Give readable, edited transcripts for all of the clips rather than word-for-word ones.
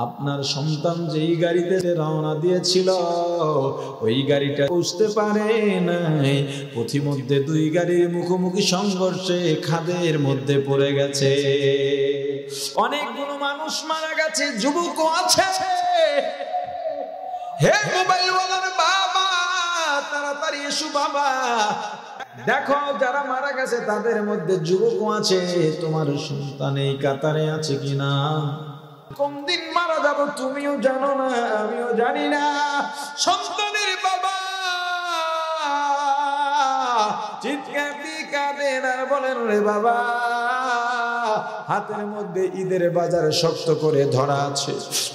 আপনার সন্তান যেই গাড়িতে রওনা দিয়েছিল ওই গাড়িটা বুঝতে পারে নাই, পথিমধ্যে দুই গাড়ির মুখোমুখি সংঘর্ষে খাদের মধ্যে পড়ে গেছে। অনেকগুলো মানুষ মারা গেছে, যুবকও আছে। হে মোবাইলওয়ালার বাবা, তাড়াতাড়ি এসো বাবা, দেখো যারা মারা গেছে তাদের মধ্যে যুবকও আছে, তোমার সন্তান এই কাতারে আছে কিনা। কোন দিন মারা যাব তুমিও জানো না, আমিও জানি না। সন্তানের বাবা চিৎকার দিয়ে কাঁদেন আর বলেন, রে বাবা, হাতের মধ্যে ঈদের বাজার শক্ত করে ধরা আছে।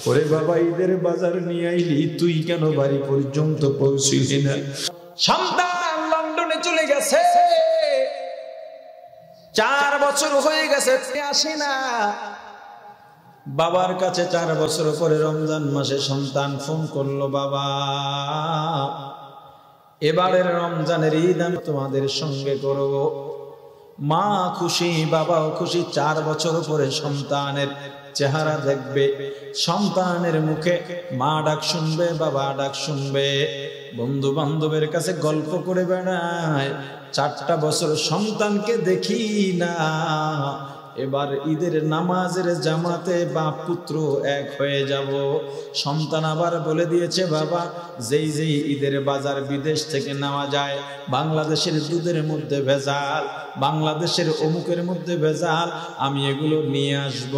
ওরে বাবা, ঈদের বাজার নিয়ে আইলি, তুই কেন বাড়ি পর্যন্ত পৌঁছিলি না? সন্তান লন্ডনে চলে গেছে, 4 বছর হয়ে গেছে, আসে না। বাবার কাছে 4 বছর পরে রমজান মাসে সন্তান ফোন করলো, বাবা এবারের রমজানের ঈদ আমি তোমাদের সঙ্গে করব। মা খুশি, বাবাও খুশি। 4 বছর পরে সন্তানের চেহারা দেখবে, সন্তানের মুখে মা ডাক শুনবে, বাবা ডাক শুনবে। বন্ধু বান্ধবের কাছে গল্প করে বেড়ায়, 4টা বছর সন্তানকে দেখি না। এবার ঈদের নামাজের জামাতে বাপ পুত্র এক হয়ে যাব। সন্তান আবার বলে দিয়েছে, বাবা যেই যেই ঈদের বাজার বিদেশ থেকে নেওয়া যায়, বাংলাদেশের দুধের মধ্যে ভেজাল, বাংলাদেশের অমুকের মধ্যে ভেজাল, আমি এগুলো নিয়ে আসব।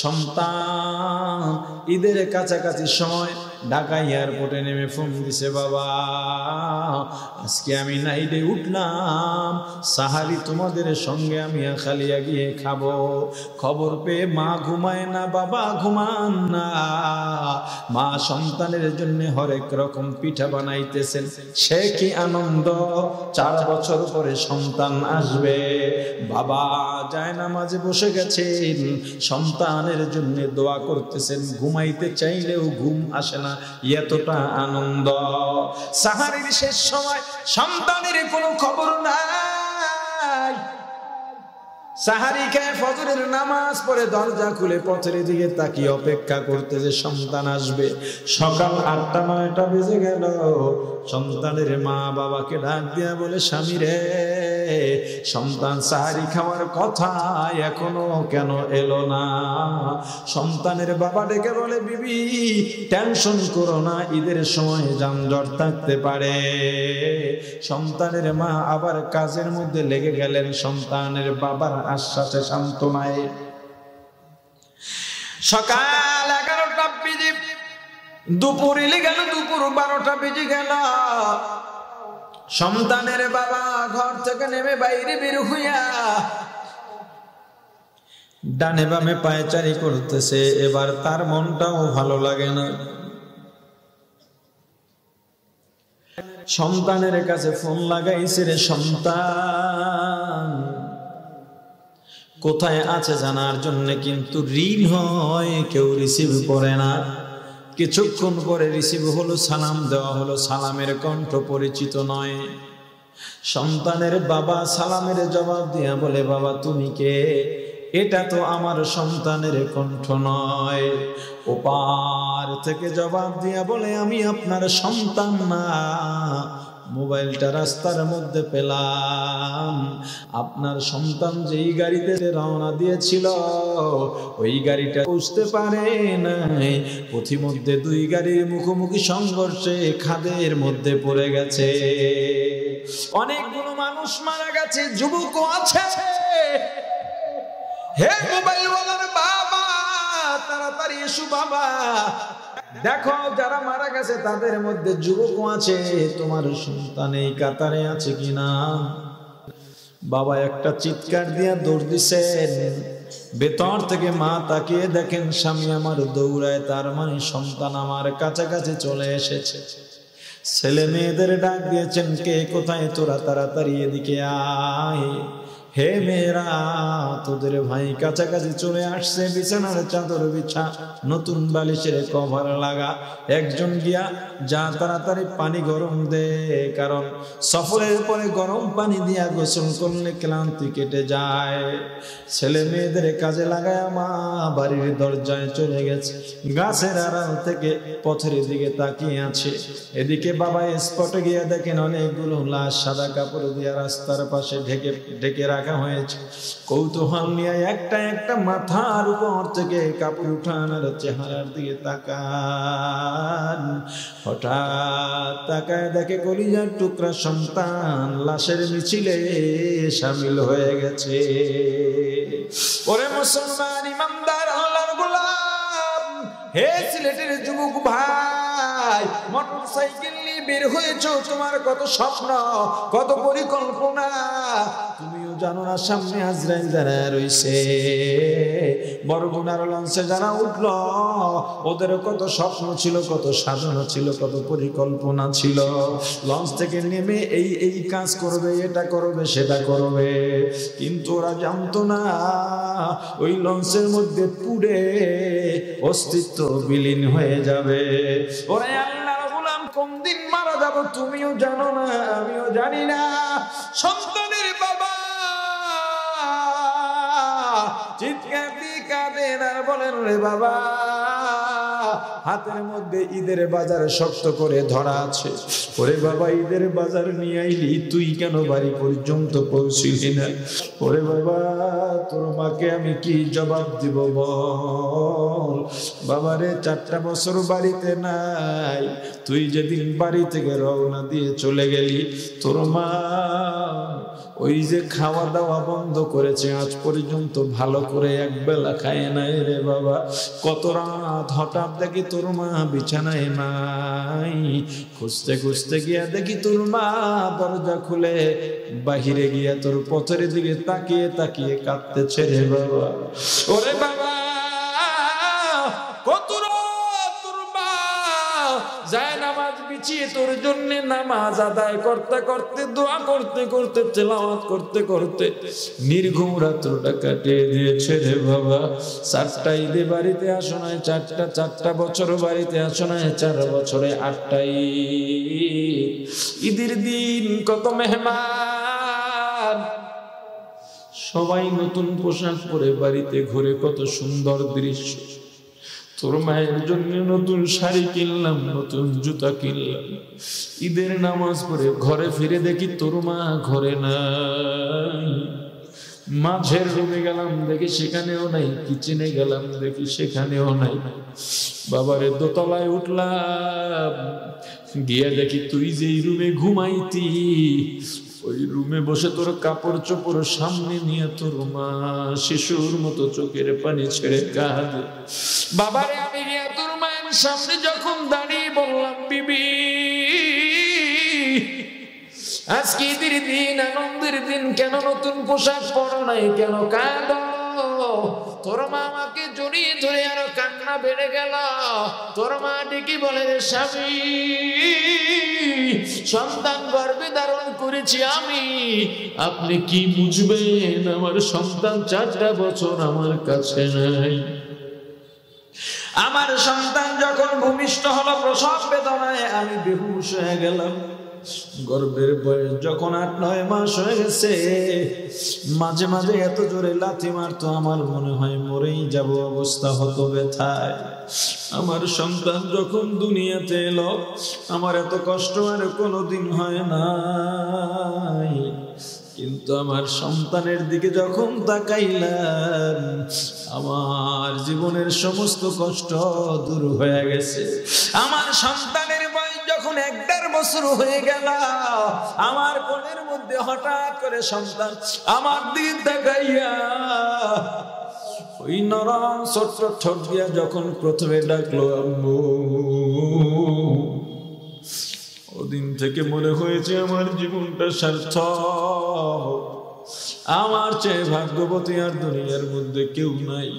সন্তান ঈদের কাছাকাছি সময় ঢাকা এয়ারপোর্টে নেমে ফোন দিছে, বাবা আজকে আমি নাইটে উঠলাম, সাহারি তোমাদের সঙ্গে আমি খালিয়া গিয়ে খাবো। খবর পেয়ে মা ঘুমায় না, বাবা ঘুমান না। মা সন্তানের জন্য হরেক রকম পিঠা বানাইতেছেন, সে কি আনন্দ। 4 বছর পরে সন্তান আসবে, বাবা যায় নামাজে বসে গেছেন, সন্তানের জন্য দোয়া করতেছেন, ঘুমাইতে চাইলেও ঘুম আসে না, এতটা আনন্দ। সাহারির শেষ সময় সন্তানের কোনো খবর নাই। সাহারি খেয়ে ফজরের নামাজ পড়ে দরজা খুলে পথের দিকে তাকিয়ে অপেক্ষা করতে যে সন্তান আসবে। সকাল 8টা 9টা বেজে গেল। সন্তানের মা বাবাকে ডাক দিয়া বলে, স্বামী রে, সন্তান সাহারি খাওয়ার কথা এখনো কেন এলো না? সন্তানের বাবা ডেকে বলে, বিবি টেনশন করো না, ঈদের সময় যানজট থাকতে পারে। সন্তানের মা আবার কাজের মধ্যে লেগে গেলেন, সন্তানের বাবার আশ্বাসে সান্ত্বনায়। সকাল 11টা বেজে দুপুর এলে গেল, দুপুর 12টা বেজে গেল। সন্তানের বাবা ঘর থেকে নেমে বাইরে বের হইয়া ডানে বামে পায়চারি করতেছে। এবার তার মনটাও ভালো লাগে না। সন্তানের কাছে ফোন লাগাইছে, রে সন্তান কোথায় আছে জানার জন্য, কিন্তু ঋণ হয় কেউ রিসিভ করে না। কিছুক্ষণ পরে রিসিভ হলো, সালাম দেওয়া হলো, সালামের কণ্ঠ পরিচিত নয়। সন্তানের বাবা সালামের জবাব দিয়া বলে, বাবা তুমি কে? এটা তো আমার সন্তানের কণ্ঠ নয়। ওপার থেকে জবাব দিয়া বলে, আমি আপনার সন্তান না, মোবাইলটা রাস্তার মধ্যে পেলাম, আপনার সন্তান যেই গাড়িতে রওনা দিয়েছিল ওই গাড়িটা বুঝতে পারে নাই, পথিমধ্যে দুই গাড়ির মুখোমুখি সংঘর্ষে খাদের মধ্যে পড়ে গেছে। অনেকগুলো মানুষ মারা গেছে, যুবকও আছে। হে মোবাইলওয়ালার বাবা, তাড়াতাড়ি এসো বাবা, দেখো যারা মারা গেছে তাদের মধ্যে যুবকও আছে, তোমার সন্তান এই কাতারে আছে কিনা। বাবা একটা চিৎকার দিয়া দৌড় দিছেন। ভেতর থেকে মা তাকিয়ে দেখেন স্বামী আমার দৌড়ায়, তার মানে সন্তান আমার কাছাকাছি চলে এসেছে। ছেলে মেয়েদের ডাক দিয়েছেন, কে কোথায় তোরা, তাড়াতাড়ি এদিকে আয়। হে মেয়েরা, তোদের ভাই কাছাকাছি চলে আসছে, বিছানার চাদর বিছা, নতুন বালিশের কভার লাগা, একজন গিয়া যা তাড়াতাড়ি পানি গরম দে, কারণ সফরের পরে গরম পানি দিয়া গোসল করলে ক্লান্তি কেটে যায়। ছেলে মেয়েদের কাজে লাগায় মা বাড়ির দরজায় চলে গেছে, গাছের আড়াল থেকে পথের দিকে তাকিয়ে আছে। এদিকে বাবা স্পটে গিয়ে দেখেন অনেকগুলো লাশ সাদা কাপড় দিয়ে রাস্তার পাশে ঢেকে ঢেকে রাখা হয়েছে। কৌতূহল নিয়ে একটা একটা মাথার উপর থেকে কাপড় উঠান আর চেহারার দিকে তাকান। হঠাৎ তাকায় দেখে কলিজার টুকরা সন্তান লাশের মিছিলে শামিল হয়ে গেছে। ওরে মুসলমান ইমানদার আল্লাহর গোলাম, হে সিলেটের যুবক ভাই, মোটরসাইকেল নিয়ে বের হয়েছো, তোমার কত স্বপ্ন, কত পরিকল্পনা, তুমিও জানো না সামনে আজরাইল দাঁড়ায় রইছে। বরগুনার লঞ্চে যারা উঠল, ওদের কত স্বপ্ন ছিল, কত সাধনা ছিল, কত পরিকল্পনা ছিল। লঞ্চ থেকে নেমে এই কাজ করবে, এটা করবে, সেটা করবে, কিন্তু ওরা জানতো না ওই লঞ্চের মধ্যে পুড়ে অস্তিত্ব বিলীন হয়ে যাবে। ওরা আল্লাহর গোলাম, কোন দিন মারা যাব তুমিও জানো না, আমিও জানি না। সন্তানের বাবা চিৎকার দিয়ে কাঁদেন আর বলেন, রে বাবা, হাতের মধ্যে ঈদের বাজার শক্ত করে ধরা আছে। ওরে বাবা, ঈদের বাজার নিয়ে আইলি, তুই কেন বাড়ি পর্যন্ত পৌঁছিলি না? ওরে বাবা, তোর মাকে আমি কি জবাব দিব বল? বাবারে, 4টা বছর বাড়িতে নাই, তুই যেদিন বাড়ি থেকে রওনা দিয়ে চলে গেলি, তোর মা ওই যে খাওয়া দাওয়া বন্ধ করেছে, আজ পর্যন্ত ভালো করে একবেলা খায় নাই রে বাবা। কত রাত হঠাৎ দেখি তোর মা বিছানায় নাই, খুঁজতে খুঁজতে গিয়া দেখি তোর মা দরজা খুলে বাহিরে গিয়া তোর পথের দিকে তাকিয়ে তাকিয়ে কাঁদতেছে রে বাবা। ওরে বাবা, কত রাত তোর মা যায় নামাজ বিছিয়ে তোর জন্য নামাজ আদায় করতে করতে, দোয়া করতে করতে, তেলাওয়াত করতে করতে নির্ঘুম রাত্রটা কাটিয়ে দিয়েছে রে বাবা। 4টা ঈদে বাড়িতে আসো নাই, 4টা বছর বাড়িতে আসো নাই, 4 বছরে 8টা ঈদের দিন কত মেহমান, সবাই নতুন পোশাক পরে বাড়িতে ঘুরে, কত সুন্দর দৃশ্য। তোর মায়ের জন্য নতুন শাড়ি কিনলাম, নতুন জুতা কিনলাম, ঈদের নামাজ পড়ে ঘরে ফিরে দেখি তোর মা ঘরে নাই। মাঝের রুমে গেলাম, দেখি সেখানেও নাই, কিচেনে গেলাম, দেখি সেখানেও নাই। বাবারে, দোতলায় উঠলাম, গিয়া দেখি তুই যেই রুমে ঘুমাইতি, ওই রুমে বসে তোর কাপড় চোপড় সামনে নিয়ে তোর মা শিশুর মতো চোখের পানি ছেড়ে কাঁদে। বাবারে, আমি গিয়া তোর মায়ের সামনে যখন দাঁড়িয়ে বললাম, বিবি, আজকে ঈদের দিন, আনন্দের দিন, কেন নতুন পোশাক পরো নাই, কেন কাঁদো? তোর মা আমাকে জড়িয়ে ধরে আরো কান্না বেড়ে গেল। তোর মা ডেকে বলে, রে স্বামী, সন্তান গর্ভে ধারণ করেছি আমি, আপনি কি বুঝবেন? আমার সন্তান 4টা বছর আমার কাছে নাই। আমার সন্তান যখন ভূমিষ্ঠ হলো প্রসব বেদনায়, আমি বেহুশ হয়ে গেলাম। গর্ভের বয়স যখন 8-9 মাস হয়ে গেছে, মাঝে মাঝে এত জোরে লাথি মারতো, আমার মনে হয় মরেই যাব, অবস্থা হতো ব্যথায়। আমার সন্তান যখন দুনিয়াতে এলো, আমার এত কষ্ট আর কোনোদিন হয় নাই। কিন্তু আমার সন্তানের দিকে যখন তাকাইলাম, আমার জীবনের সমস্ত কষ্ট দূর হয়ে গেছে। আমার সন্তানের বয়স যখন 1.5 বছর হয়ে গেল, আমার কোলের মধ্যে হঠাৎ করে সন্তান আমার দিকে তাকাইয়া ওই নরম ছোট্ট ঠোঁট দিয়া যখন প্রথমে ডাকলো আম্মু, ওদিন থেকে মনে হয়েছে আমার জীবনটা সার্থক। আমার চেয়ে ভাগ্যবতী আর দুনিয়ার মধ্যে কেউ নাই।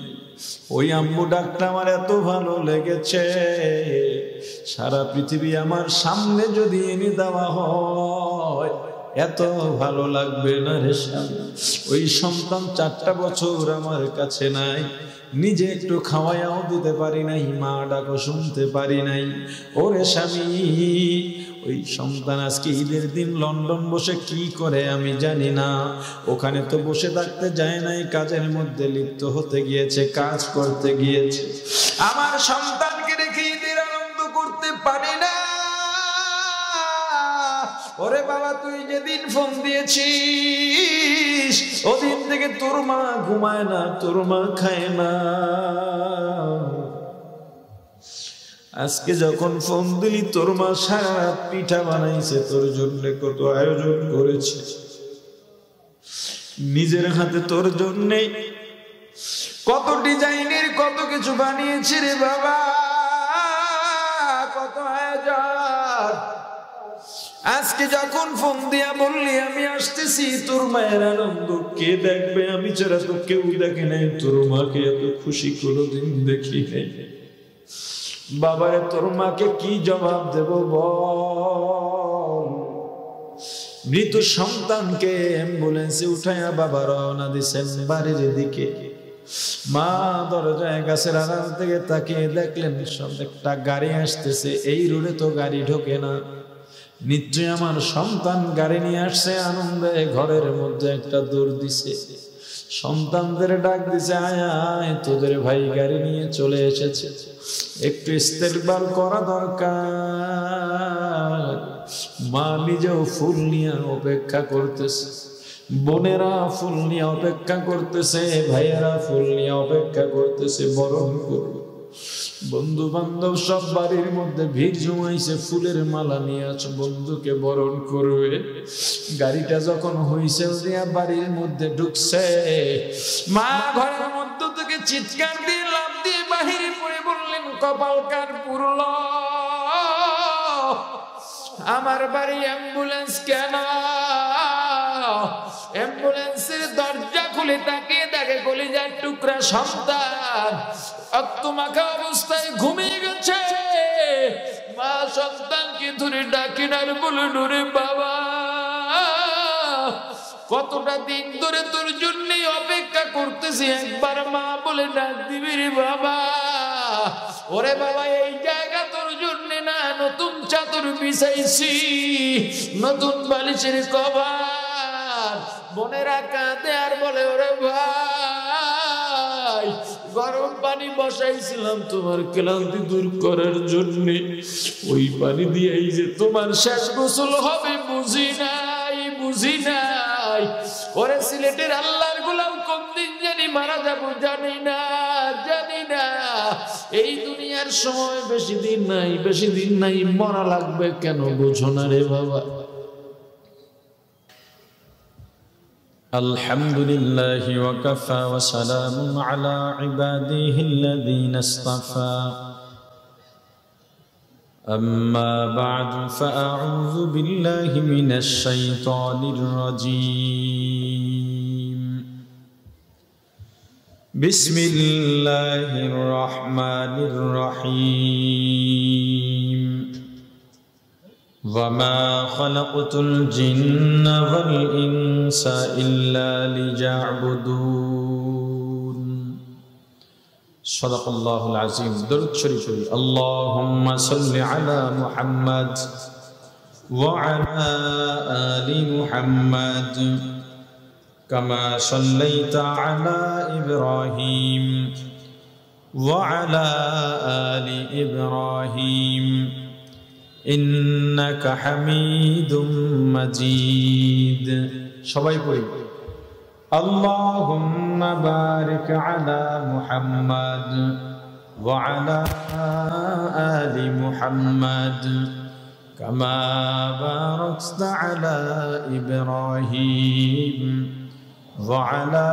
ওই আম্মু ডাকটা আমার এত ভালো লেগেছে, সারা পৃথিবী আমার সামনে যদি এনে দেওয়া হয়, এত ভালো লাগবে না রে স্বামী। ওই সন্তান 4টা বছর আমার কাছে নাই, নিজে একটু খাওয়াইয়াও দিতে পারি নাই, মা ডাকো শুনতে পারি নাই। ওরে স্বামী, ওই সন্তান আজকে ঈদের দিন লন্ডন বসে কি করে আমি জানি না। ওখানে তো বসে থাকতে যায় নাই, কাজের মধ্যে লিপ্ত হতে গিয়েছে, কাজ করতে গিয়েছে। আমার সন্তানকে রেখে ঈদের আনন্দ করতে পারি না। ওরে বাবা, তুই যেদিন ফোন দিয়েছিস ওদিন থেকে তোর মা ঘুমায় না, তোর মা খায় না। আজকে যখন ফোন দিলি তোর মা সারা রাত পিঠা বানাইছে তোর জন্য, কত আয়োজন করেছে নিজের হাতে তোর জন্য, কত ডিজাইনের কত কিছু বানিয়েছে রে বাবা, কত আয়োজন। আজকে যখন ফোন দিয়া বললি আমি আসতেছি, তোর মায়ের আনন্দ কে দেখবে? আমি ছাড়া তো কেউ দেখে নাই। তোর মাকে এত খুশি কোনোদিন দেখি নাই। বাবা, তোর মাকে কি জবাব দেব বল? মৃত সন্তানকে অ্যাম্বুলেন্সে উঠাইয়া বাবা রওনা দিছেন বাড়ির দিকে। মা দরজায় গাছের আড়াল থেকে তাকিয়ে দেখলেন একটা গাড়ি আসতেছে। এই রোডে তো গাড়ি ঢোকে না, নিশ্চয় আমার সন্তান গাড়ি নিয়ে আসছে। আনন্দে ঘরের মধ্যে একটা দৌড় দিছে, সন্তানদের ডাক দিছে, আয় আয় তোদের ভাই গাড়ি নিয়ে চলে এসেছে, একটু ইস্তেকবাল করা দরকার। মা নিজেও ফুল নিয়ে অপেক্ষা করতেছে, বোনেরা ফুল নিয়ে অপেক্ষা করতেছে, ভাইয়েরা ফুল নিয়ে অপেক্ষা করতেছে বরণ করবে। বন্ধু বান্ধব সব বাড়ির মধ্যে ভিড় জমাইছে, ফুলের মালা নিয়ে আছে, বন্ধুকে বরণ করবে। গাড়িটা যখন হুইসেল দিয়া বাড়ির মধ্যে ঢুকছে, মা ঘরের মধ্য থেকে চিৎকার দিয়ে লাফ দিয়ে বাহিরে পড়ে বললেন, কপাল কার পুরল, আমার বাড়ি অ্যাম্বুলেন্স কেন? অ্যাম্বুলেন্সের দরজা খুলে তাকিয়ে দেখে কলিজার টুকরা সন্তান রক্তমাখা অবস্থায় ঘুমিয়ে গেছে। মা সন্তানকে ধরে ডাকেন আর বলেন, ওরে বাবা, কতটা দিন ধরে তোর জন্য অপেক্ষা করতেছি, একবার মা বলে ডাক দিবি রে বাবা। ওরে বাবা, এই জায়গা তোর জন্য না, নতুন চাদর বিছাইছি, নতুন বালিশের কভার। বোনেরা কাঁদে আর বলে, ওরে ভাই, গরম পানি বসাইছিলাম তোমার ক্লান্তি দূর করার জন্য, ওই পানি দিয়েই যে তোমার শেষ গোসল হবে বুঝি নাই, বুঝি নাই। ওরে সিলেটের আল্লাহর গোলাম, কোন দিন জানি মারা যাবো জানি না, জানি না। এই দুনিয়ার সময় বেশি দিন নাই, বেশি দিন নাই, মরা লাগবে কেন বুঝো না রে বাবা। আলহামদুলিল্লাহি ওয়া কাফা ওয়া সালামুন আলা ইবাদিহিল্লাযীনা ইসতাফা। أما بعد فأعوذ بالله من الشيطان الرجيم. بسم الله الرحمن الرحيم. وما خلقت الجن والإنس إلا ليعبدون. صدق الله العظيم. درود شريف. اللهم صل على محمد وعلى آل محمد كما صليت على إبراهيم وعلى آل إبراهيم إنك حميد مجيد. সবাই পড়ি, اللهم بارك على محمد وعلى آل محمد كما باركت على إبراهيم وعلى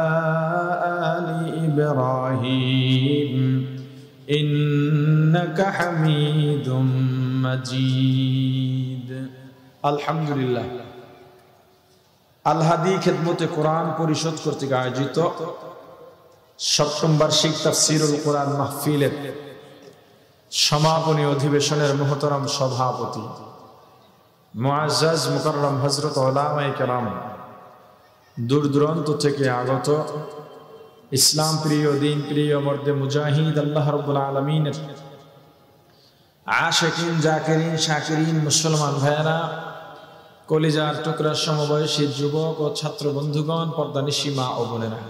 آل إبراهيم إنك حميد مجيد. الحمد لله. আল-হাদি খেদমতে কোরআন পরিষদ কর্তৃক আয়োজিত সপ্তম বার্ষিক তাফসীরুল কোরআন মাহফিলের সমাপনী অধিবেশনের মহতরম সভাপতি মুআজ্জাজ মুকাররম হযরত উলামায়ে কেরাম, দূর দূরান্ত থেকে আগত ইসলাম প্রিয়, দিন প্রিয়, মর্দে মুজাহিদ, আল্লাহ রাব্বুল আলামিনের আশিকিন, জাকিরিন, শাকিরিন মুসলমান ভাইয়েরা, কলিজার টুকরা সমবয়সী যুবক ও ছাত্র বন্ধুগণ, পর্দানিশী মা ও বোনেরা,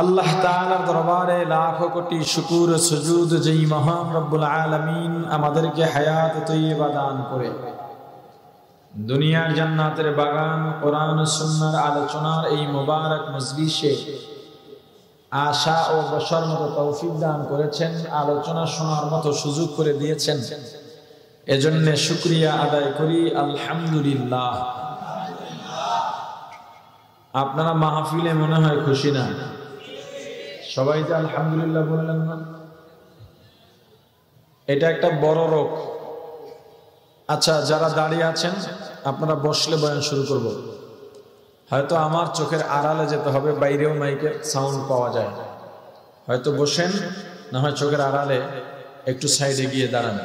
আল্লাহ তাআলার দরবারে লাখো কোটি শুকর ও সুজুদ যেই মহান রব্বুল আলামিন আমাদেরকে হায়াত তৈয়বা দান করে দুনিয়ার জান্নাতের বাগান কোরআন ও সুন্নাহর আলোচনার এই মুবারক মজলিসে আশা ও বসার মতো তৌফিক দান করেছেন, আলোচনা শোনার মতো সুযোগ করে দিয়েছেন, এজন্য শুকরিয়া আদায় করি আলহামদুলিল্লাহ। আপনারা মাহফিলে মনে হয় খুশি না? সবাই যে আলহামদুলিল্লাহ বললেন না? এটা একটা বড় রোগ। আচ্ছা, যারা দাঁড়িয়ে আছেন আপনারা বসলে বয়ান শুরু করব। হয়তো আমার চোখের আড়ালে যেতে হবে, বাইরেও মাইকের সাউন্ড পাওয়া যায়। হয়তো বসেন, না হয় চোখের আড়ালে একটু সাইডে গিয়ে দাঁড়ান।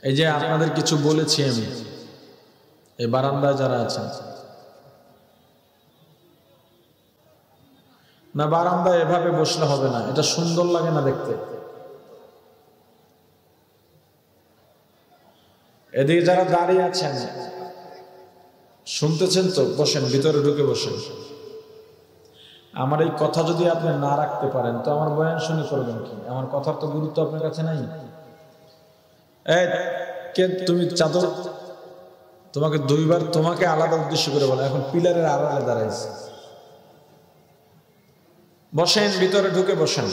এই যে আপনাদের কিছু বলেছি আমি, এই বারান্দায় যারা আছেন, না বারান্দায় এভাবে বসলে হবে না, এটা সুন্দর লাগে না দেখতে। এদিকে যারা দাঁড়িয়ে আছেন শুনতেছেন তো, বসেন, ভিতরে ঢুকে বসেন। আমার এই কথা যদি আপনি না রাখতে পারেন তো আমার বয়ান শুনে করবেন কি? আমার কথার তো গুরুত্ব আপনার কাছে নাই। এই কে তুমি? চাদর তোমাকে দুইবার তোমাকে আলাদা উদ্দেশ্য করে বলে, এখন পিলারের আড়ালে দাঁড়াইছে। বসেন, ভিতরে ঢুকে বসেন।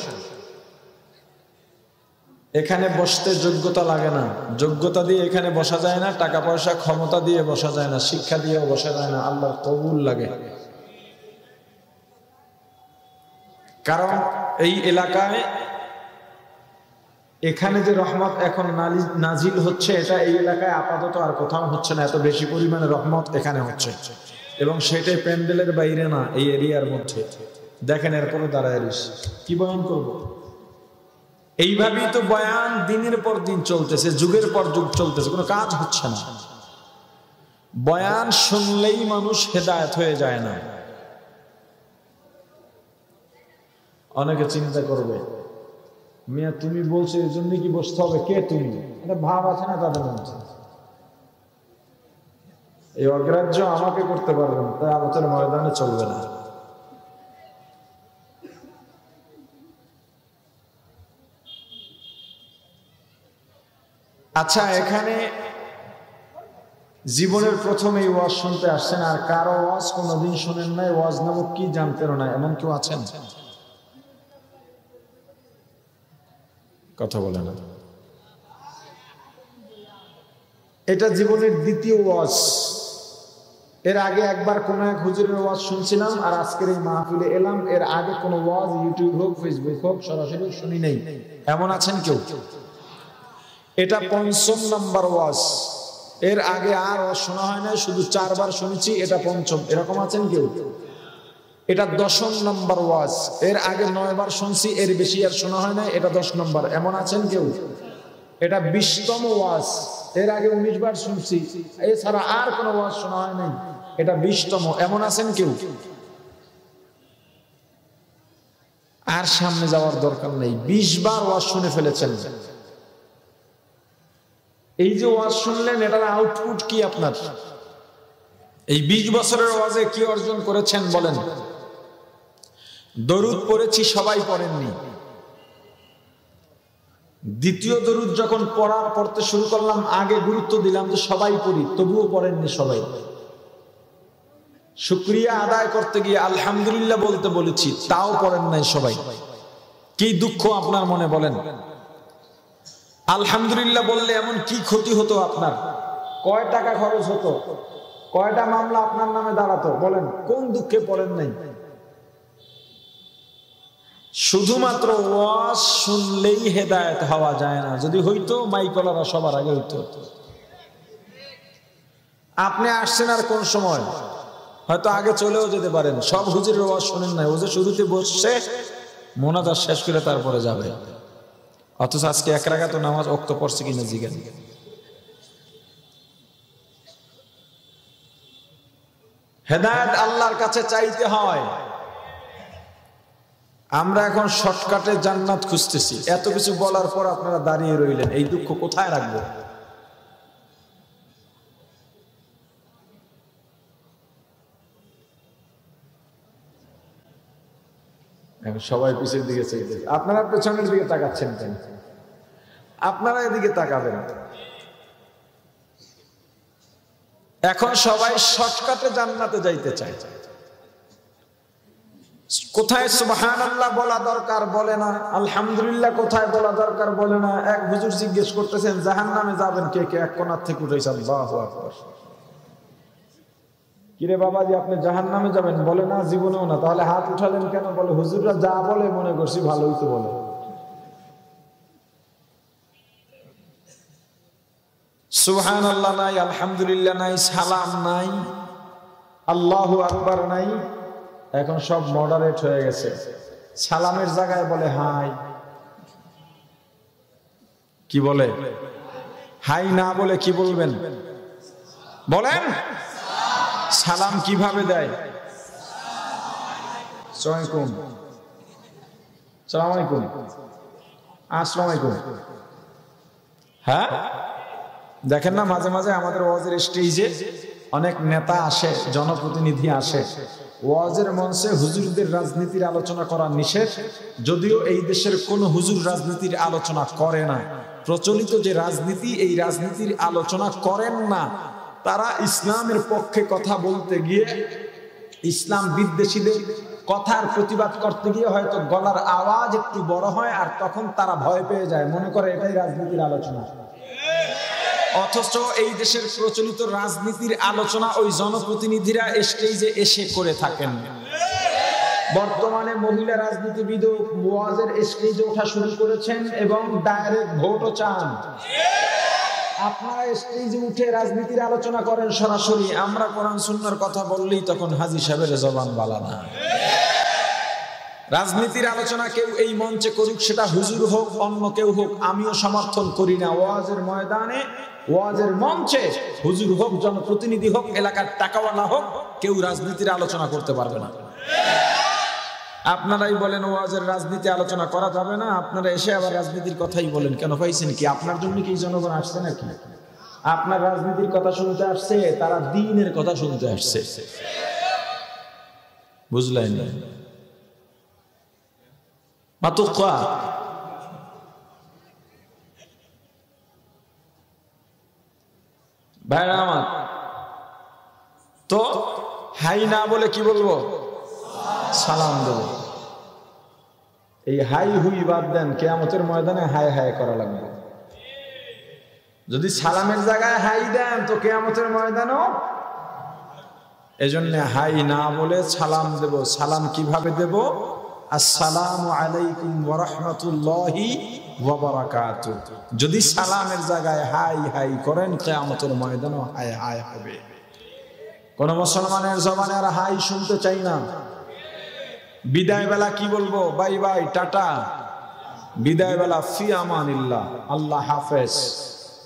এখানে বসতে যোগ্যতা লাগে না, যোগ্যতা দিয়ে এখানে বসা যায় না, টাকা পয়সা ক্ষমতা দিয়ে বসা যায় না, শিক্ষা দিয়েও বসা যায় না, আল্লাহর কবুল লাগে। কারণ এই এলাকায় এখানে যে রহমত এখন নাজিল হচ্ছে, এটা এই এলাকায় আপাতত আর কোথাও হচ্ছে না। এত বেশি পরিমাণে রহমত এখানে হচ্ছে, এবং সেটাই প্যান্ডেলের বাইরে না, এই এরিয়ার মধ্যে। দেখেন, এরপরে দাঁড়ায় রয়েছে, কি বয়ান করব? এইভাবেই তো বয়ান দিনের পর দিন চলতেছে, যুগের পর যুগ চলতেছে, কোনো কাজ হচ্ছে না। বয়ান শুনলেই মানুষ হেদায়েত হয়ে যায় না। অনেকে চিন্তা করবে, মিয়া তুমি বলছো এই জন্য কি বসতে হবে? কে তুমি? এটা ভাব আছে না তাদের মধ্যে। এই অগ্রাহ্য আমাকে করতে পারবেন, তাই আলোচনার ময়দানে চলবে না। আচ্ছা, এখানে জীবনের প্রথম এই ওয়াজ শুনতে আসছেন, আর কারো ওয়াজ কোনোদিন শোনেন নাই, ওয়াজ নামক কি জানতেন না, এমন কেউ আছেন? কথা বলে না। এটা জীবনের দ্বিতীয় ওয়াজ। এর আগে একবার কোন এক হুজুরের ওয়াজ শুনছিলাম, আর আজকের এই মাহফিলে এলাম। এর আগে কোন ওয়াজ ইউটিউব হোক, ফেসবুক হোক, সরাসরি শুনি নাই। এমন আছেন কেউ? এটা ৫ম নাম্বার ওয়াজ। এর আগে আর ওয়াজ শোনা হয় না, শুধু 4 বার শুনেছি, এটা ৫ম। এরকম আছেন কেউ? এটা ১০ম নাম্বার ওয়াজ। এর আগে 9 বার শুনছি, এর বেশি আর শোনা হয় না, এটা 10 নম্বর। এমন আছেন কেউ? এটা 20তম ওয়াজ। এর আগে 19 বার শুনছি, এছাড়া আর কোনো ওয়াজ শোনা হয় নাই, এটা 20তম। এমন আছেন কেউ? আর সামনে যাওয়ার দরকার নেই, 20 বার ওয়াজ শুনে ফেলেছেন। এই যে ওয়াজ শুনলেন, এটার আউটপুট কি আপনার? এই 20 বছরের ওয়াজে কি অর্জন করেছেন বলেন? দরুদ পড়েছি, সবাই পড়েননি। দ্বিতীয় দরুদ যখন পড়তে শুরু করলাম, আগে গুরুত্ব দিলাম যে সবাই পড়ি, তবুও পড়েননি সবাই। শুকরিয়া আদায় করতে গিয়ে আলহামদুলিল্লাহ বলতে বলেছি, তাও পড়েন নাই সবাই। কি দুঃখ আপনার মনে বলেন? আলহামদুলিল্লাহ বললে এমন কি ক্ষতি হতো আপনার? কয় টাকা খরচ হতো? কয়টা মামলা আপনার নামে দাঁড়াতো? বলেন, কোন দুঃখে পড়েন নাই? শুধুমাত্র ওয়াজ শুনলেই হেদায়েত হওয়া যায় না। যদি হইতো, মাইকলারা সবার আগে হইতো। আপনি আসছেন আর কোন সময়? হয়তো আগে চলেও যেতে পারেন। সব হুজুরের ওয়াজ শুনেন নাই। ও যে শুরুতে বসছে, মোনাজাত শেষ করে তারপরে যাবে, অথচ আজকে এক রাকাত নামাজ ওয়াক্ত পড়ছে কিনা জিজ্ঞেস। হেদায়েত আল্লাহর কাছে চাইতে হয়। আমরা এখন শর্টকাটে জান্নাত খুঁজতেছি, এত কিছু বলার পর আপনারা দাঁড়িয়ে রইলেন, এই দুঃখ কোথায় রাখবো? এখন সবাই পিছের দিকে চাইতে, আপনারা পেছনের দিকে তাকাচ্ছেন কেন? আপনারা এদিকে তাকাবেন। এখন সবাই শর্টকাটে জান্নাতে যাইতে চায়। কোথায় সুবহানাল্লাহ বলা দরকার বলে না, আলহামদুলিল্লাহ কোথায় বলা দরকার বলে না। এক হুজুর জিজ্ঞেস করতেছেন জাহান্নামে যাবেন কে কে, এক কোণার থেকে উঠেছে আল্লাহু আকবার। কিরে বাবাজি আপনি জাহান্নামে যাবেন? বলে না, জীবনেও না। তাহলে হাত উঠালেন কেন? বলে হুজুররা যা বলে মনে করছি ভালোই তো বলে। সুবহানাল্লাহ নাই, আলহামদুলিল্লাহ নাই, সালাম নাই, আল্লাহু আকবার নাই। এখন সব মডারেট হয়ে গেছে। সালামের জায়গায় বলে হাই। কি বলে? হাই না বলে কি বলবেন? বলেন সালাম কিভাবে দেয়? আসসালামু আলাইকুম, আসসালামু আলাইকুম। হ্যাঁ, দেখেন না মাঝে মাঝে আমাদের ওয়াজের স্টেজে অনেক নেতা আসে, জনপ্রতিনিধি আসে, ওয়াজের মঞ্চে হুজুরদের রাজনীতির আলোচনা করা নিষেধ। যদিও এই দেশের কোন হুজুর রাজনীতির আলোচনা করে না, প্রচলিত যে রাজনীতি, এই রাজনীতির আলোচনা করেন না। তারা ইসলামের পক্ষে কথা বলতে গিয়ে, ইসলাম বিদ্বেষীদের কথার প্রতিবাদ করতে গিয়ে হয়তো গলার আওয়াজ একটু বড় হয়, আর তখন তারা ভয় পেয়ে যায়, মনে করে এটাই রাজনীতির আলোচনা। অথচ এই দেশের প্রচলিত রাজনীতির আলোচনা ওই জনপ্রতিনিধিরা স্টেজে এসে করে থাকেন। বর্তমানে মহিলা রাজনীতিবিদ ওয়াজের স্টেজে ওঠা শুরু করেছেন এবং ডাইরেক্ট ভোটও চান। আপনারা স্টেজে উঠে রাজনীতির আলোচনা করেন সরাসরি, আমরা কোরআন সুন্নাহর কথা বললেই তখন হাজী সাহেবের জবান বালা না। রাজনীতির আলোচনা কেউ এই মঞ্চে করুক, সেটা হুজুর হোক অন্য কেউ হোক, আমিও সমর্থন করি না। ওয়াজের ময়দানে, ওয়াজের মঞ্চে হুজুর হোক, জনপ্রতিনিধি হোক, এলাকার টাকাওয়ালা হোক, কেউ রাজনীতির আলোচনা করতে পারবে না। আপনারাই বলেন ওয়াজের রাজনীতি আলোচনা করা যাবে না, আপনারা এসে আবার রাজনীতির কথাই বলেন কেন? পাইছেন কি? আপনার জন্য কি জনগণ আসছে নাকি? আপনার রাজনীতির কথা শুনতে আসছে? তারা দ্বীনের কথা শুনতে আসছে। বুঝলেন? মাতুকা ভাইরা আমার, তো হাই না বলে কি বলবো? সালাম দেব। এই হাই হুই বাদ দেন, কিয়ামতের ময়দানে হাই হাই করা লাগবে। যদি সালামের জায়গায় হাই দেন তো কিয়ামতের ময়দানও। এজন্য হাই না বলে সালাম দেব। সালাম কিভাবে দেব? আসসালামু আলাইকুম ওয়া রাহমাতুল্লাহি ওয়া বারাকাতুহু। যদি সালামের জায়গায় হাই হাই করেন, কিয়ামতের ময়দানও হাই হাই হবে। কোন মুসলমানের জবানে আর হাই শুনতে চাই না। বিদায় বেলা কি বলবো? Bye bye, tata. বিদায় বেলা ফি আমানিল্লাহ, আল্লাহ হাফেজ,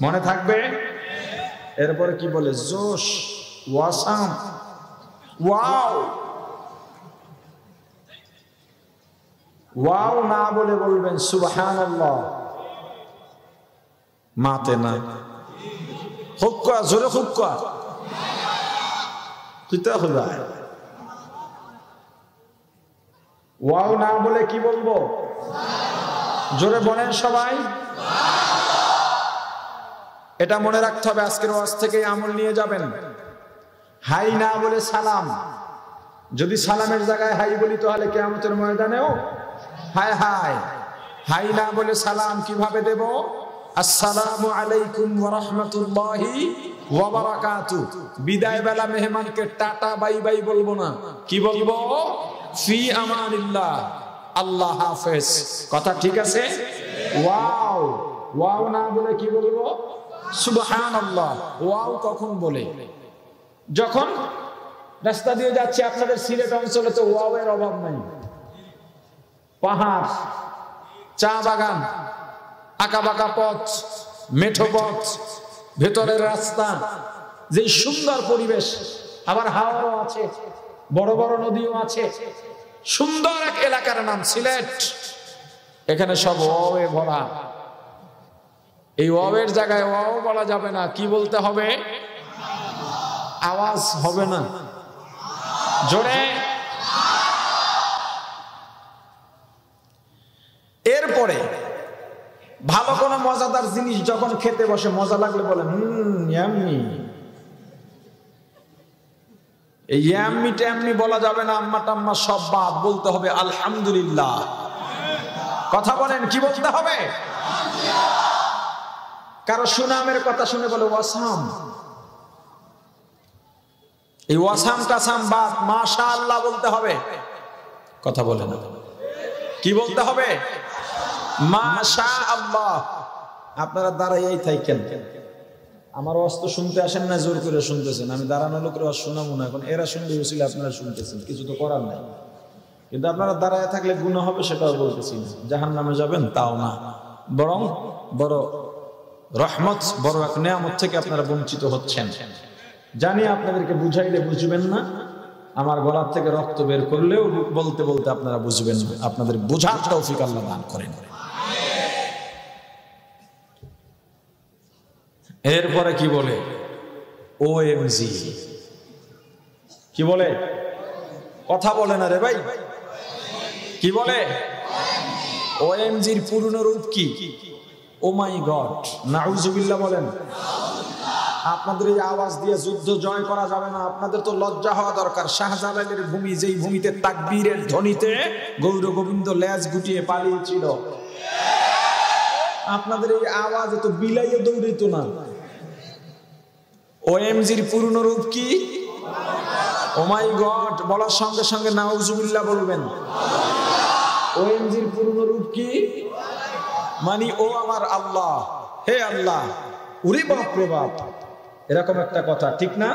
মনে থাকবে। এরপরে কি বলে? জোশ, ওয়াসাম, ওয়াও। ওয়াও না বলে বলবেন সুবহানাল্লাহ। মাতে না, হুক্কা জোরে, হুক্কা কিতা খুদা। ওয়াও না বলে কি বলবো? জোরে বলেন সবাই। এটা মনে রাখতে হবে, আজকের ওয়াজ থেকে আমল নিয়ে যাবেন। হাই না বলে সালাম। যদি সালামের জায়গায় হাই বলি তাহলে কিয়ামতের ময়দানেও হাই হাই। হাই না বলে সালাম কিভাবে দেব? আসসালামু আলাইকুম ওয়া রাহমাতুল্লাহি ওয়া বারাকাতুহু। বিদায় বেলা মেহমানকে টাটা বাই বাই বলবো না, কি বলবো? ফি আমানিল্লাহ, আল্লাহ হাফেজ। কথা ঠিক আছে? ওয়াও, ওয়াও না বলে কি বলবো? সুবহানাল্লাহ। ওয়াও কখন বলে? যখন রাস্তা দিয়ে যাচ্ছে। আপনাদের সিলেট অঞ্চলে তো ওয়াও এর অভাব নাই। পাহাড়, চা বাগান, আঁকাবাঁকা পথ, মেঠো পথ, ভেতরের রাস্তা, যে সুন্দর পরিবেশ, আবার হাওয়াও আছে, বড় বড় নদীও আছে, সুন্দর এক এলাকার নাম সিলেট। এখানে সব ওয়ে ভরা। এই ওয়ের জায়গায় ওয়াও বলা যাবে না, কি বলতে হবে? আওয়াজ হবে না, জোরে। এরপরে ভালো কোনো মজাদার জিনিস যখন খেতে বসে, মজা লাগলে বলেন ইয়াম্মি। এই ইয়াম্মি ট্যাম্মি বলা যাবে না, আম্মা টাম্মা সব বাদ, বলতে হবে আলহামদুলিল্লাহ। কথা বলেন, কি বলতে হবে? কারো সুনামের কথা শুনে বলে ওয়াসাম, এই ওয়াসাম টাসাম বাদ, মাশাআল্লাহ বলতে হবে। কথা বলে না, কি বলতে হবে? মাশাআল্লাহ। আপনারা দাঁড়াইয়াই থাকেন, আমার ওয়াজ তো শুনতে আসেন না, জোর করে শুনতেছেন। আমি দাঁড়ানো লোকের ওয়াজ শোনাবো না, এখন এরা শুনতে গেছিল, আপনারা শুনতেছেন, কিছু তো করার নাই। কিন্তু আপনারা দাঁড়ায় থাকলে গুনাহ হবে, সেটাও বলতেছি না। জাহান্নামে যাবেন তাও না, বরং বড় রহমত, বড় এক নেয়ামত থেকে আপনারা বঞ্চিত হচ্ছেন। জানি আপনাদেরকে বুঝাইলে বুঝবেন না, আমার গলার থেকে রক্ত বের করলেও বলতে বলতে আপনারা বুঝবেন না। আপনাদের বোঝার তৌফিক আল্লাহ দান করেন। এরপরে কি বলে? ওএমজি। কি বলে? কথা বলে না রে ভাই, কি বলে? ওএমজির পূর্ণ রূপ কি? ও মাই গড, নাউজুবিল্লাহ বলেন। আপনাদের এই আওয়াজ দিয়ে যুদ্ধ জয় করা যাবে না, আপনাদের তো লজ্জা হওয়া দরকার। শাহজালালের ভূমি, যেই ভূমিতে তাকবীরের ধ্বনিতে গৌর গোবিন্দ লেজ গুটিয়ে পালিয়েছিল, আপনাদের এই আওয়াজে তো বিলাইয়ে দৌড়িত না। ওএমজির পূর্ণ রূপ কি? ও মাই গড বলার সঙ্গে সঙ্গে নাউজুবিল্লাহ বলবেন। ওএমজির পূর্ণ রূপ কি? মানে ও আমার আল্লাহ, হে আল্লাহ, উরে বাপ রে বাপ, এরকম একটা কথা, ঠিক না?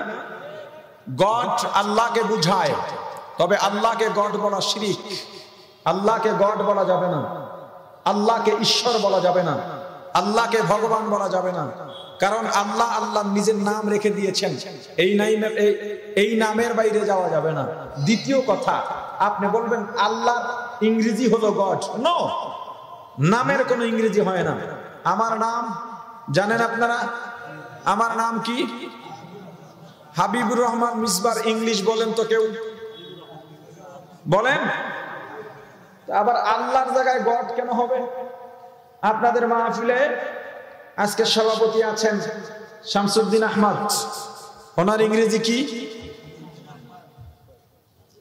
গড আল্লাহকে বুঝায়, তবে আল্লাহকে গড বলা শিরিক। আল্লাহকে গড বলা যাবে না, আল্লাহকে ঈশ্বর বলা যাবে না, আল্লাহকে ভগবান বলা যাবে না। কারণ আল্লাহ আল্লাহ নিজের নাম রেখে দিয়েছেন, এই নামের বাইরে যাওয়া যাবে না। দ্বিতীয় কথা, আপনি বলবেন আল্লাহর ইংরেজি হলো গড। নো, নামের কোনো ইংরেজি হয় না। আমার নাম জানেন আপনারা? আমার নাম কি? হাবিবুর রহমান মিসবার। ইংলিশ বলেন তো কেউ? বলেন। আবার আল্লাহর জায়গায় গড কেন হবে? আপনাদের মাহফিলে আজকে সভাপতি আছেন শামসুদ্দিন আহমদ, ওনার ইংরেজি কি?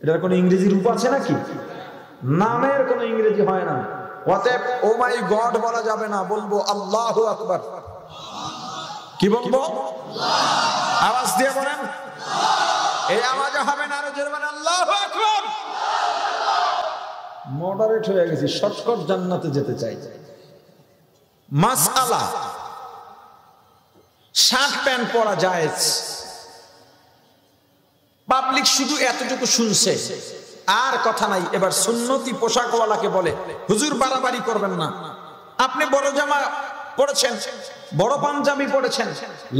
এটার কোনো ইংরেজি রূপ আছে নাকি? নামের কোনো ইংরেজি হয় না। অতএব ও মাই গড বলা যাবে না, বলবো আল্লাহু আকবার। কি বলবো? আওয়াজ দিয়ে বলেন। এই আওয়াজে হবে না, আরো জোরে বলেন আল্লাহু আকবার। মডারেট হয়ে গেছি, শর্টকাট জান্নাতে যেতে চাই। মাসআলা, শার্ট প্যান্ট পরা জায়েজ। পাবলিক শুধু এতটুকু শুনছে, আর কথা নাই। এবার সুন্নতি পোশাকওয়ালাকে বলে, হুজুর বাড়াবাড়ি করবেন না। আপনি বড় জামা পড়েছেন, বড় পাঞ্জাবি পড়েছেন,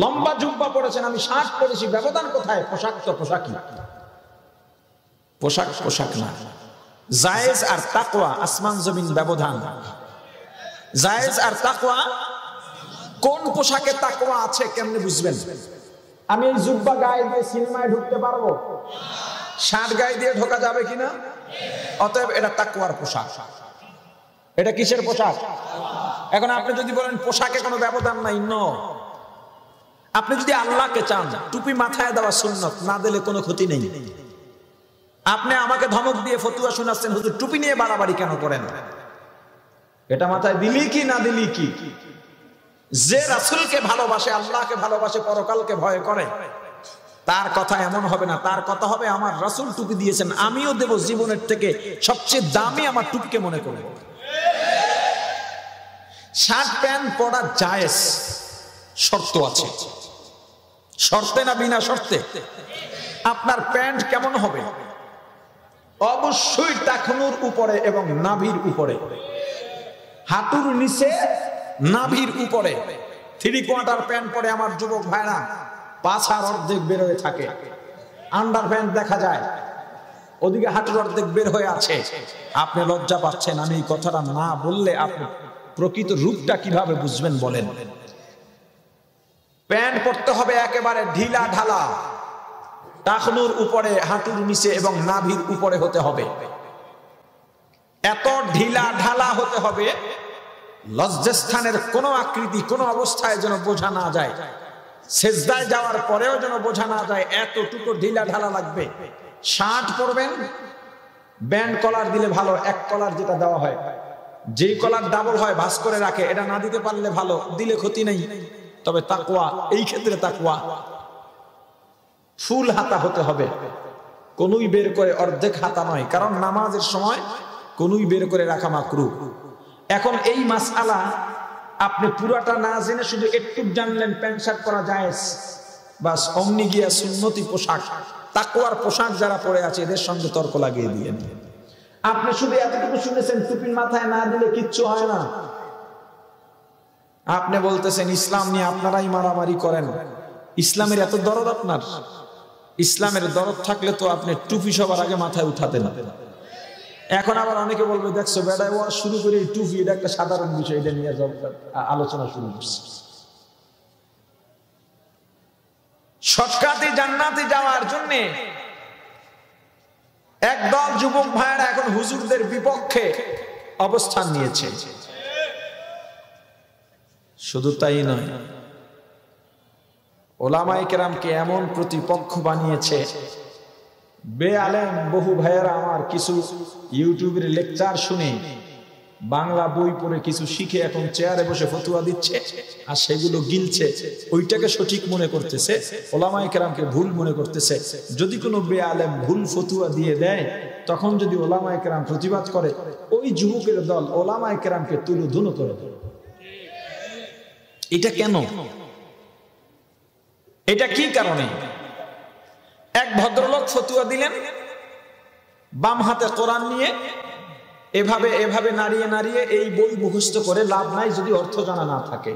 লম্বা জুব্বা পড়েছেন, আমি শার্ট পরেছি, ব্যবধান কোথায়? পোশাক তো পোশাকই, পোশাক পোশাক না। জায়েজ আর তাকওয়া আসমান জমিন ব্যবধান। জায়েজ আর তাকওয়া, কোন পোশাকে তাকওয়া আছে কেমনে বুঝবেন? আমি এই জুব্বা গায়ে দিয়ে সিনেমায় ঢুকতে পারবো? শার্ট গায়ে দিয়ে ঢোকা যাবে কিনা? অতএব এটা তাকওয়ার পোশাক। এটা কিসের পোশাক? এখন আপনি যদি বলেন পোশাকে কোনো ব্যবধান নাই, নো। আপনি যদি আল্লাহকে চান, টুপি মাথায় দেওয়া সুন্নত, না দিলে কোনো ক্ষতি নেই। আপনি আমাকে ধমক দিয়ে ফতুয়া শোনাচ্ছেন, হুজুর টুপি নিয়ে বাড়াবাড়ি কেন করেন? এটা মাথায় দিলি কি না দিলি কি? যে রাসূলকে ভালোবাসে, আল্লাহকে ভালোবাসে, পরকালকে ভয় করে, তার কথা এমন হবে না। তার কথা হবে আমার রাসূল টুপি দিয়েছেন, আমিও দেব, জীবনের থেকে সবচেয়ে দামি আমার টুপিকে মনে করব। শার্ট প্যান্ট পরা জায়েজ, শর্ত আছে। শর্তে না বিনা শর্তে? আপনার প্যান্ট কেমন হবে? অবশ্যই টাকনুর উপরে এবং নাভির উপরে, হাঁটুর নিচে নাভির উপরে। 3/4 প্যান্ট পরে আমার যুবক ভাইরা পাছার অর্ধেক বের হয়ে থাকে, আন্ডার প্যান্ট দেখা যায়, ওদিকে হাঁটুর অর্ধেক বের হয়ে আছে। আপনি লজ্জা পাচ্ছেন, আমি এই কথাটা না বললে আপনি প্রকৃত রূপটা কিভাবে বুঝবেন বলেন? প্যান্ট পরতে হবে একেবারে ঢিলা ঢালা, টাকনুর উপরে, হাঁটুর নিচে এবং নাভির উপরে হতে হবে। এত ঢিলা ঢালা হতে হবে লজ্জাস্থানের কোনো আকৃতি কোনো অবস্থায় যেন বোঝা না যায়, সেজদায় যাওয়ার পরেও যেন বোঝা না যায়, এতটুকু ঢিলা ঢালা লাগবে। শার্ট পরবেন, ব্যান্ড কলার দিলে ভালো, এক কলার যেটা দেওয়া হয়, যেই কলার ডাবল হয় ভাঁজ করে রাখে, এটা না দিতে পারলে ভালো, দিলে ক্ষতি নেই। তবে তাকওয়া, এই ক্ষেত্রে তাকওয়া ফুল হাতা হতে হবে, কোনুই বের করে অর্ধেক হাতা নয়, কারণ নামাজের সময় কোনুই বের করে রাখা মাকরুহ। এখন এই মাসআলা আপনি পুরাটা না জেনে শুধু একটু জানলেন প্যান্ট শার্ট পরা জায়েজ, বাস অমনি গিয়া সুন্নতি পোশাক, তাকওয়ার পোশাক যারা পরে আছে এদের সঙ্গে তর্ক লাগিয়ে দিয়ে। আপনি শুধু এতটুকু শুনেছেন টুপি মাথায় না দিলে কিচ্ছু হয় না, আপনি বলতেছেন ইসলাম নিয়ে আপনারাই মারামারি করেন। ইসলামের এত দরদ আপনার? ইসলামের দরদ থাকলে তো আপনি টুপি সবার আগে মাথায় উঠাতেন। এখন আবার অনেকে বলবে, দেখছো বেড়ায় ওয়াজ শুরু করে টুপি, এটা একটা সাধারণ বিষয়, এটা নিয়ে আলোচনা শুরু করছে। শর্টকাটে জান্নাতে যাওয়ার জন্য একদল যুবক ভাইয়েরা এখন হুজুরদের বিপক্ষে অবস্থান নিয়েছে। শুধু তাই নয়, ওলামায়ে কেরামকে এমন প্রতিপক্ষ বানিয়েছে, বেআলেম বহু ভাইয়েরা আমার কিছু ইউটিউবের লেকচার শুনে, বাংলা বই পড়ে কিছু শিখে এখন চেয়ারে বসে ফতোয়া দিচ্ছে, আর সেগুলো গিলছে, ওইটাকে সঠিক মনে করতেছে, ওলামায়ে কেরামকে ভুল মনে করতেছে। যদি কোনো বেআলেম ভুল ফতোয়া দিয়ে দেয়, তখন যদি ওলামায়ে কেরাম প্রতিবাদ করে, ওই যুবকের দল ওলামায়ে কেরামকে তুলোধুনো করে। এটা কেন? এটা কি কারণে? এক ভদ্রলোক ফতোয়া দিলেন, বাম হাতে কোরআন নিয়ে এভাবে এভাবে নাড়িয়ে নাড়িয়ে, এই বই মুখস্থ করে লাভ নাই যদি অর্থ জানা না থাকে।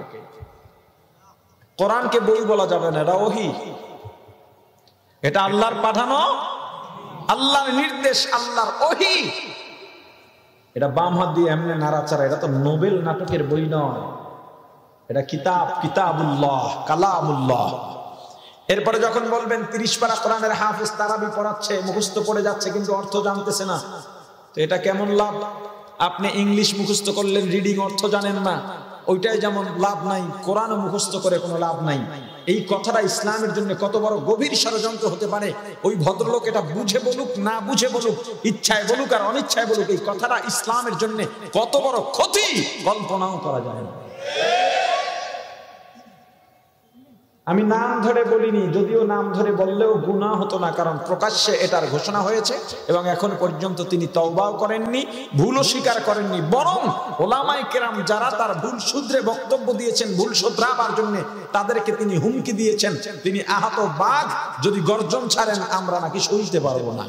কোরআনকে বই বলা যাবে না, এটা ওহী, এটা আল্লাহর পাঠানো, আল্লাহর নির্দেশ, আল্লাহর ওহী। এটা বাম হাত দিয়ে এমনি নাড়াচাড়া, এটা তো নোবেল নাটকের বই নয়, এটা কিতাব, কিতাবুল্লাহ, কালামুল্লাহ। এরপরে যখন বলবেন 30 পারা কোরআনের হাফেজ তারাবি পড়াচ্ছে, মুখস্থ পড়ে যাচ্ছে, কিন্তু অর্থ জানতেছে না, তো এটা কেমন লাভ? আপনি ইংলিশ মুখস্থ করলেন, রিডিং অর্থ জানেন না, ওইটাই যেমন লাভ নাই, কোরআন মুখস্থ করে কোনো লাভ নাই। এই কথাটা ইসলামের জন্য কত বড় গভীর ষড়যন্ত্র হতে পারে, ওই ভদ্রলোক এটা বুঝে বলুক না বুঝে বলুক, ইচ্ছায় বলুক আর অনিচ্ছায় বলুক, এই কথাটা ইসলামের জন্য কত বড় ক্ষতি কল্পনাও করা যায় না। আমি নাম ধরে বলিনি, যদিও নাম ধরে বললেও গুনাহ হতো না, কারণ প্রকাশ্যে এটার ঘোষণা হয়েছে এবং এখন পর্যন্ত তিনি তওবাও করেননি, ভুলও স্বীকার করেননি। বরং ওলামায়ে কেরাম যারা তার ভুল শুধরে বক্তব্য দিয়েছেন, ভুল শুধরাবার জন্য, তাদেরকে তিনি হুমকি দিয়েছেন, তিনি আহত বাঘ যদি গর্জন ছাড়েন আমরা নাকি সইতে পারবো না।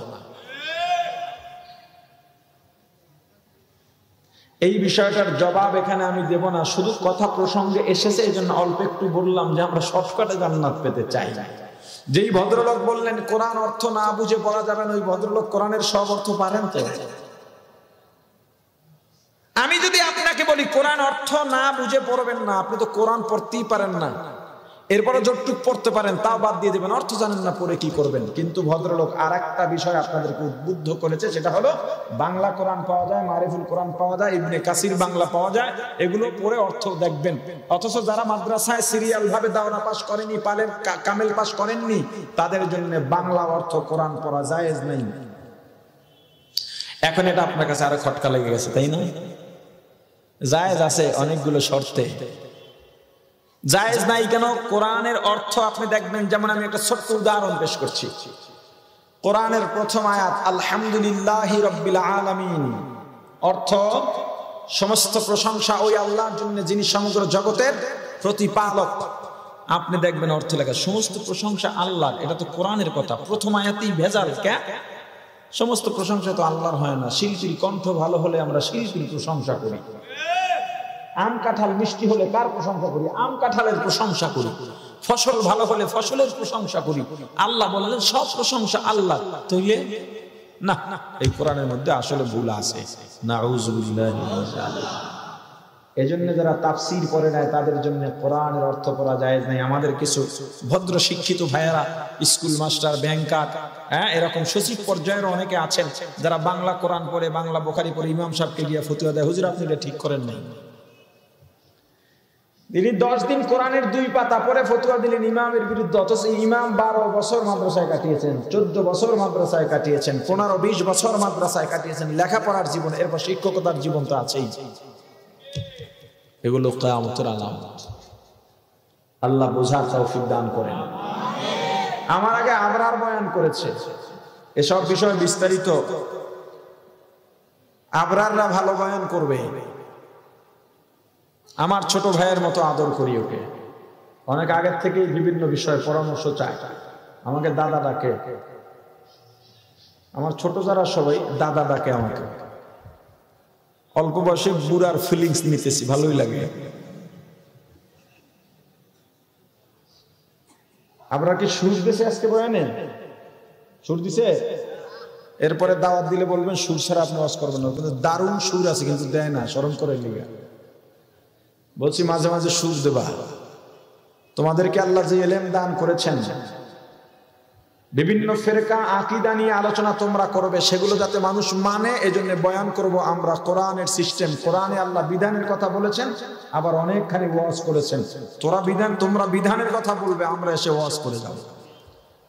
এই বিষয়টার জবাব এখানে আমি দেব না, শুধু কথা প্রসঙ্গে এসেছে এই জন্য অল্প একটু বললাম যে আমরা শর্টকাটে জান্নাত পেতে চাই না। যেই ভদ্রলোক বললেন কোরআন অর্থ না বুঝে পড়া যাবে না, ওই ভদ্রলোক কোরআনের সব অর্থ পারেন তো? আমি যদি আপনাকে বলি কোরআন অর্থ না বুঝে পড়বেন না, আপনি তো কোরআন পড়তেই পারেন না, এরপরে যতটুক পড়তে পারেন তাও বাদ দিয়ে দেবেন, অর্থ জানেন না, পড়ে কি করবেন? কিন্তু ভদ্রলোক আর একটা বিষয় আপনাদেরকে উদ্বুদ্ধ করেছে, সেটা হলো বাংলা কোরআন পাওয়া যায়, মারিফুল কোরআন পাওয়া যায়, ইবনে কাসির বাংলা পাওয়া যায়, এগুলো পড়ে অর্থ দেখবেন। অথচ যারা মাদ্রাসায় সিরিয়াল ভাবে দাওরা পাস করেনি, পালের কামেল পাস করেননি, তাদের জন্য বাংলা অর্থ কোরআন পড়া জায়েজ নেই। এখন এটা আপনার কাছে আরো খটকা লেগে গেছে, তাই না? জায়েজ আছে অনেকগুলো শর্তে। জায়েজ নাই কেন? কোরআনের অর্থ আপনি দেখবেন, যেমন আমি একটা ছোট্ট উদাহরণ পেশ করছি। কোরআনের প্রথম আয়াত আলহামদুলিল্লাহি রাব্বিল আলামিন, অর্থ সমস্ত প্রশংসা ওই আল্লাহর জন্য যিনি সমগ্র জগতের প্রতিপালক। আপনি দেখবেন অর্থ লেখা সমস্ত প্রশংসা আল্লাহর, এটা তো কোরআনের কথা। প্রথম আয়াতেই ভেজাল কে? সমস্ত প্রশংসা তো আল্লাহর হয় না। শিল্পীর কণ্ঠ ভালো হলে আমরা শিল্পীর প্রশংসা করি, আম কাঁঠাল মিষ্টি হলে কার প্রশংসা করি? আম কাঁঠালের প্রশংসা করি। ফসল ভালো হলে ফসলের প্রশংসা করি। আল্লাহ বললেন সব প্রশংসা আল্লাহ, তাইলে না, এই কোরআনের মধ্যে আসলে ভুল আছে। নাউযুবিল্লাহি মিন যালিক। এজন্য যারা তাফসীর পড়ে নেয় তাদের জন্য কোরআনের অর্থ পড়া জায়েজ নাই। আমাদের কিছু ভদ্র শিক্ষিত ভাইয়েরা, স্কুল মাস্টার, ব্যাংকার, এরকম সচিব পর্যায়ের অনেকে আছেন যারা বাংলা কোরআন পড়ে, বাংলা বুখারী পড়ে ইমাম সাহেবকে গিয়ে ফতোয়া দেয়, হুজুর আপনি এটা ঠিক করেন নাই। তিনি 10 দিন কোরআনের 2 পাতা পড়ে ফতোয়া দিলেন ইমামের বিরুদ্ধে, অথচ ইমাম 12 বছর মাদ্রাসায় কাটিয়েছেন, 14 বছর মাদ্রাসায় কাটিয়েছেন, 15-20 বছর মাদ্রাসায় কাটিয়েছেন, লেখাপড়ার জীবন, এরপর শিক্ষকতার জীবন তো আছেই। এগুলো কিয়ামতের আলামত। আল্লাহ বোঝার তৌফিক দান করেন। আমার আগে আবরার বয়ান করেছে, এসব বিষয় বিস্তারিত আবরাররা ভালো বয়ান করবে। আমার ছোট ভাইয়ের মতো আদর করি ওকে, অনেক আগের থেকেই বিভিন্ন বিষয়ে পরামর্শ চায়, আমাকে দাদা ডাকে। আমার ছোট যারা সবাই দাদা ডাকে আমাকে। অল্প বয়সে বুড়ার ফিলিংস নিতেছি, ভালোই লাগে। আপনারা কি সুর দিছে আজকে বয়ানে? সুর দিছে? এরপরে দাওয়াত দিলে বলবেন সুর ছাড়া আপনি ওয়াজ করবেন না, কিন্তু দারুণ সুর আছে, কিন্তু দেয় না, শরম করে লিগা। বলছি মাঝে মাঝে সুর দেবা। তোমাদেরকে আল্লাহ যে ইলম দান করেছেন, বিভিন্ন ফেরকা আকীদা নিয়ে আলোচনা তোমরা করবে, সেগুলো যাতে মানুষ মানে, এজন্য বয়ান করব আমরা কোরআনের সিস্টেম। কোরআনে আল্লাহ বিধানের কথা বলেছেন, আবার অনেকখানি ওয়াজ করেছেন। তোমরা বিধানের কথা বলবে, আমরা এসে ওয়াজ করে যাব।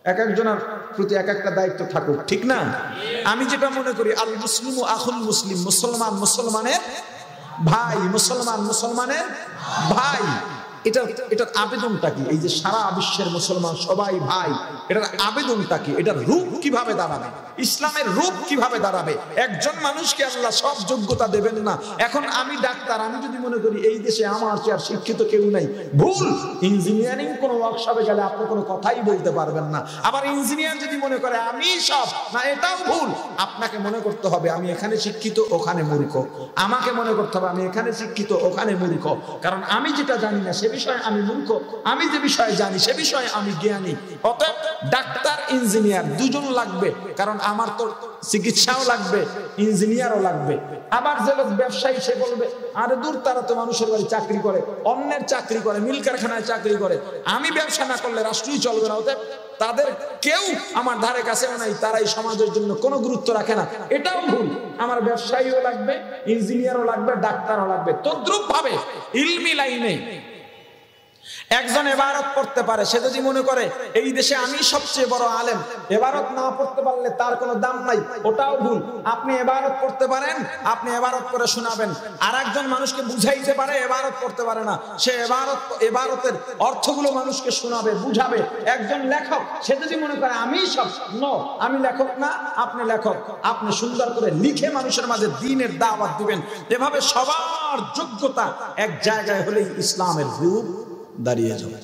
এক একজনের প্রতি এক একটা দায়িত্ব থাকুক, ঠিক না? আমি যেটা মনে করি, আল মুসলিমু আখুল মুসলিম, মুসলমান মুসলমানের ভাই, মুসলমান মুসলমানের ভাই। এটার আবেদনটা কি? এই যে সারা বিশ্বের মুসলমান সবাই ভাই, এটার আবেদনটা কি? এটার রূপ কিভাবে দাঁড়াবে? ইসলামের রূপ কিভাবে দাঁড়াবে? একজন মানুষকে আল্লাহ সব যোগ্যতা দেবেন না। এখন আমি ডাক্তার, আমি যদি মনে করি এই দেশে আমার চেয়ে আর শিক্ষিত কেউ নাই, ভুল। ইঞ্জিনিয়ারিং কোনো ওয়ার্কশপে গেলে আপনি কোনো কথাই বলতে পারবেন না। আবার ইঞ্জিনিয়ার যদি মনে করে আমি সব, না, এটাও ভুল। আপনাকে মনে করতে হবে আমি এখানে শিক্ষিত, ওখানে মূর্খ। আমাকে মনে করতে হবে আমি এখানে শিক্ষিত, ওখানে মূর্খ। কারণ আমি যেটা জানি না সে বিষয়ে আমি মূর্খ, আমি যে বিষয়ে জানি সে বিষয়ে আমি জ্ঞানী। অতএব ডাক্তার ইঞ্জিনিয়ার দুজন লাগবে, কারণ আমার তো চিকিৎসাও লাগবে, ইঞ্জিনিয়ারও লাগবে। আবার যে লোক ব্যবসায়ী, সে বলবে আরে দূর, তারা তো মানুষের বাড়ি চাকরি করে, অন্যের চাকরি করে, মিল কারখানায় চাকরি করে, আমি ব্যবসা না করলে রাষ্ট্রই চলবে না। অতএব তাদের কেউ আমার ধারে কাছেও নাই, তারাই সমাজের জন্য কোনো গুরুত্ব রাখে না, এটাও ভুল। আমার ব্যবসায়ীও লাগবে, ইঞ্জিনিয়ারও লাগবে, ডাক্তারও লাগবে। তদ্রুপ ভাবে ইলমি লাইনে একজন এবারত পড়তে পারে, সে যদি মনে করে এই দেশে আমি সবচেয়ে বড় আলেম, এবারত না পড়তে পারলে তার কোনো দাম নাই, ওটাও ভুল। আপনি এবারত পড়তে পারেন, আপনি এবারত করে শোনাবেন। আর একজন মানুষকে বুঝাইতে পারে, এবারত পড়তে পারে না, সে এবারতের অর্থগুলো মানুষকে শোনাবে, বুঝাবে। একজন লেখক, সে যদি মনে করে আমি সব, আমি লেখক না, আপনি লেখক, আপনি সুন্দর করে লিখে মানুষের মাঝে দ্বীনের দাওয়াত দিবেন। এভাবে সবার যোগ্যতা এক জায়গায় হলেই ইসলামের রূপ দাঁড়িয়ে যাবে।